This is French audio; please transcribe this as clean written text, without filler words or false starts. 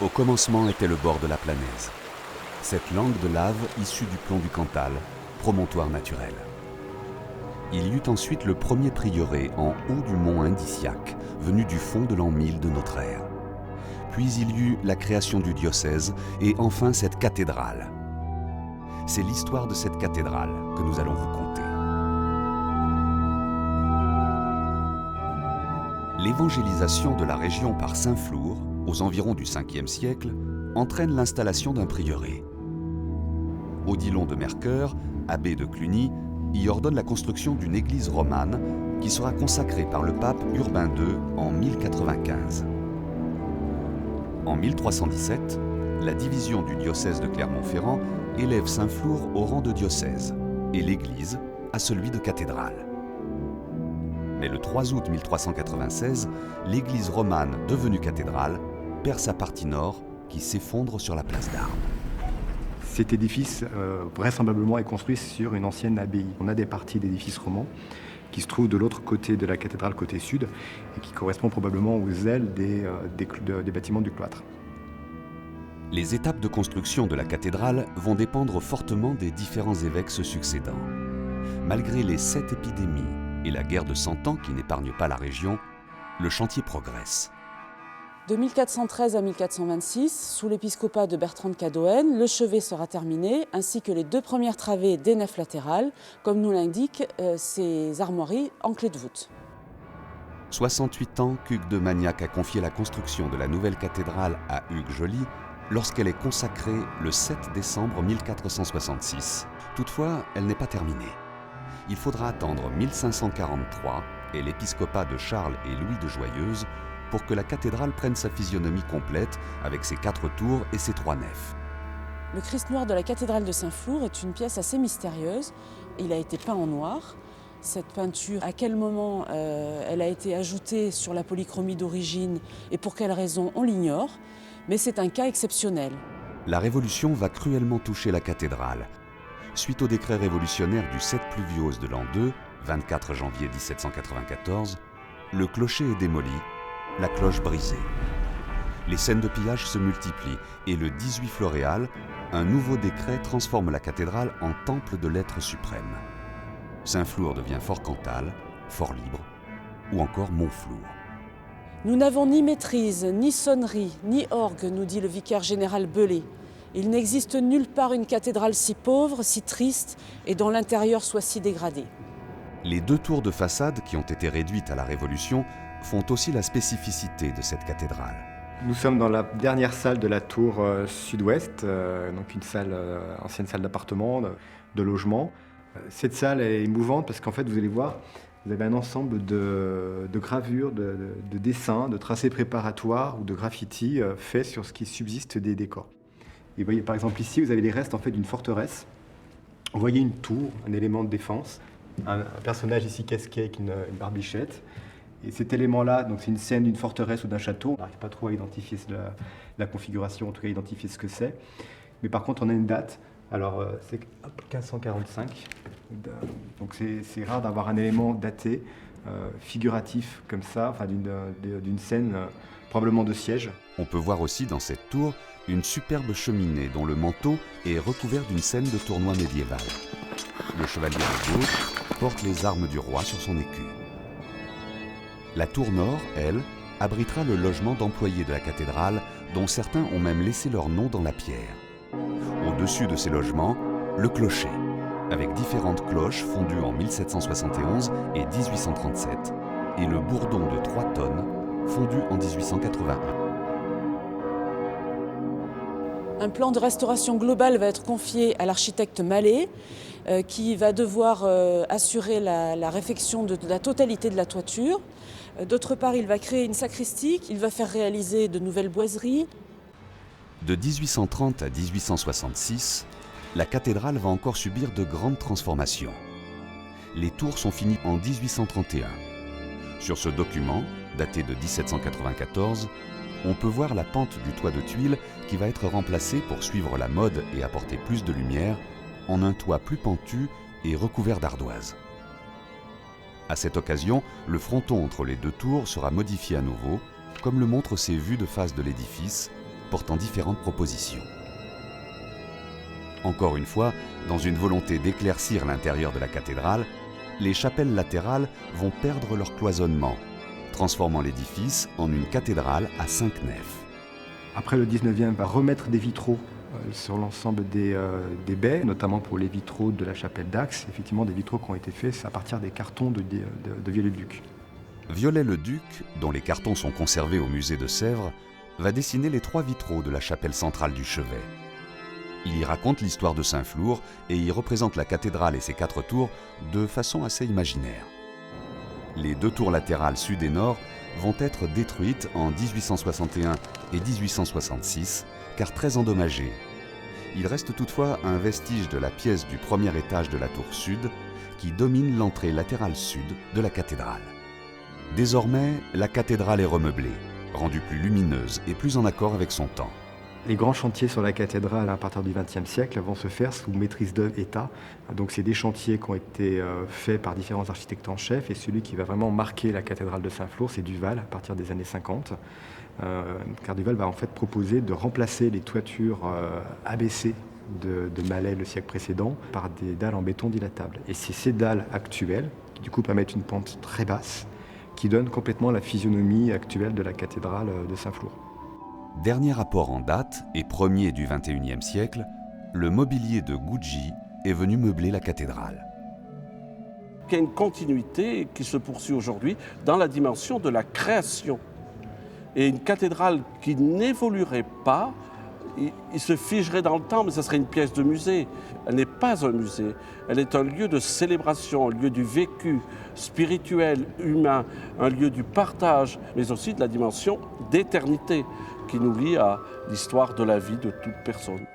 Au commencement était le bord de la Planaise. Cette langue de lave issue du plomb du Cantal, promontoire naturel. Il y eut ensuite le premier prieuré en haut du mont Indiciaque, venu du fond de l'an 1000 de notre ère. Puis il y eut la création du diocèse et enfin cette cathédrale. C'est l'histoire de cette cathédrale que nous allons vous conter. L'évangélisation de la région par saint Flour, aux environs du 5e siècle, entraîne l'installation d'un prieuré. Odilon de Mercœur, abbé de Cluny, y ordonne la construction d'une église romane qui sera consacrée par le pape Urbain II en 1095. En 1317, la division du diocèse de Clermont-Ferrand élève Saint-Flour au rang de diocèse et l'église à celui de cathédrale. Mais le 3 août 1396, l'église romane devenue cathédrale perd sa partie nord qui s'effondre sur la place d'Armes. Cet édifice, vraisemblablement, est construit sur une ancienne abbaye. On a des parties d'édifices romans qui se trouvent de l'autre côté de la cathédrale, côté sud, et qui correspondent probablement aux ailes des bâtiments du cloître. Les étapes de construction de la cathédrale vont dépendre fortement des différents évêques se succédant. Malgré les 7 épidémies et la guerre de 100 ans qui n'épargne pas la région, le chantier progresse. De 1413 à 1426, sous l'épiscopat de Bertrand de Cadoën, le chevet sera terminé, ainsi que les 2 premières travées des nefs latérales, comme nous l'indiquent ces armoiries en clé de voûte. 68 ans qu'Hugues de Magnac a confié la construction de la nouvelle cathédrale à Hugues Joly, lorsqu'elle est consacrée le 7 décembre 1466. Toutefois, elle n'est pas terminée. Il faudra attendre 1543 et l'épiscopat de Charles et Louis de Joyeuse pour que la cathédrale prenne sa physionomie complète avec ses 4 tours et ses 3 nefs. Le Christ noir de la cathédrale de Saint-Flour est une pièce assez mystérieuse. Il a été peint en noir. Cette peinture, à quel moment elle a été ajoutée sur la polychromie d'origine et pour quelle raison, on l'ignore. Mais c'est un cas exceptionnel. La Révolution va cruellement toucher la cathédrale. Suite au décret révolutionnaire du 7 pluviose de l'an 2, 24 janvier 1794, le clocher est démoli, la cloche brisée. Les scènes de pillage se multiplient et le 18 Floréal, un nouveau décret transforme la cathédrale en temple de l'être suprême. Saint-Flour devient Fort Cantal, Fort Libre ou encore Montflour. Nous n'avons ni maîtrise, ni sonnerie, ni orgue, nous dit le vicaire général Belay. Il n'existe nulle part une cathédrale si pauvre, si triste et dont l'intérieur soit si dégradé. Les 2 tours de façade qui ont été réduites à la Révolution font aussi la spécificité de cette cathédrale. Nous sommes dans la dernière salle de la tour sud-ouest, donc une salle, ancienne salle d'appartement, de logement. Cette salle est émouvante parce qu'en fait, vous allez voir, vous avez un ensemble de gravures, de dessins, de tracés préparatoires ou de graffitis faits sur ce qui subsiste des décors. Et vous voyez, par exemple, ici, vous avez les restes en fait, d'une forteresse. Vous voyez une tour, un élément de défense, un personnage ici casqué avec une barbichette. Et cet élément-là, donc c'est une scène d'une forteresse ou d'un château. On n'arrive pas trop à identifier la configuration, en tout cas à identifier ce que c'est. Mais par contre, on a une date. Alors, c'est 1545. Donc c'est rare d'avoir un élément daté, figuratif comme ça, enfin d'une scène probablement de siège. On peut voir aussi dans cette tour une superbe cheminée dont le manteau est recouvert d'une scène de tournoi médiéval. Le chevalier de gauche porte les armes du roi sur son écu. La tour nord, elle, abritera le logement d'employés de la cathédrale, dont certains ont même laissé leur nom dans la pierre. Au-dessus de ces logements, le clocher, avec différentes cloches fondues en 1771 et 1837, et le bourdon de 3 tonnes, fondu en 1881. Un plan de restauration globale va être confié à l'architecte Mallet, qui va devoir assurer la réfection de la totalité de la toiture. D'autre part, il va créer une sacristie, il va faire réaliser de nouvelles boiseries. De 1830 à 1866, la cathédrale va encore subir de grandes transformations. Les tours sont finies en 1831. Sur ce document, daté de 1794, on peut voir la pente du toit de tuiles qui va être remplacée pour suivre la mode et apporter plus de lumière en un toit plus pentu et recouvert d'ardoises. À cette occasion, le fronton entre les 2 tours sera modifié à nouveau, comme le montrent ces vues de face de l'édifice, apportant différentes propositions. Encore une fois, dans une volonté d'éclaircir l'intérieur de la cathédrale, les chapelles latérales vont perdre leur cloisonnement, transformant l'édifice en une cathédrale à 5 nefs. Après, le 19e va remettre des vitraux sur l'ensemble des baies, notamment pour les vitraux de la chapelle d'Axe. Effectivement, des vitraux qui ont été faits à partir des cartons de Viollet-le-Duc. Viollet-le-Duc, dont les cartons sont conservés au musée de Sèvres, va dessiner les 3 vitraux de la chapelle centrale du chevet. Il y raconte l'histoire de Saint-Flour et y représente la cathédrale et ses 4 tours de façon assez imaginaire. Les 2 tours latérales sud et nord vont être détruites en 1861 et 1866, car très endommagées. Il reste toutefois un vestige de la pièce du premier étage de la tour sud qui domine l'entrée latérale sud de la cathédrale. Désormais, la cathédrale est remeublée, rendue plus lumineuse et plus en accord avec son temps. Les grands chantiers sur la cathédrale à partir du XXe siècle vont se faire sous maîtrise d'œuvre État. Donc c'est des chantiers qui ont été faits par différents architectes en chef, et celui qui va vraiment marquer la cathédrale de Saint-Flour, c'est Duval, à partir des années 50. Car Duval va en fait proposer de remplacer les toitures abaissées de Malais le siècle précédent par des dalles en béton dilatables. Et c'est ces dalles actuelles, qui du coup permettent une pente très basse, qui donnent complètement la physionomie actuelle de la cathédrale de Saint-Flour. Dernier rapport en date et premier du XXIe siècle, le mobilier de Gucci est venu meubler la cathédrale. Il y a une continuité qui se poursuit aujourd'hui dans la dimension de la création. Et une cathédrale qui n'évoluerait pas, il se figerait dans le temps, mais ça serait une pièce de musée. Elle n'est pas un musée, elle est un lieu de célébration, un lieu du vécu spirituel, humain, un lieu du partage, mais aussi de la dimension d'éternité qui nous lie à l'histoire de la vie de toute personne.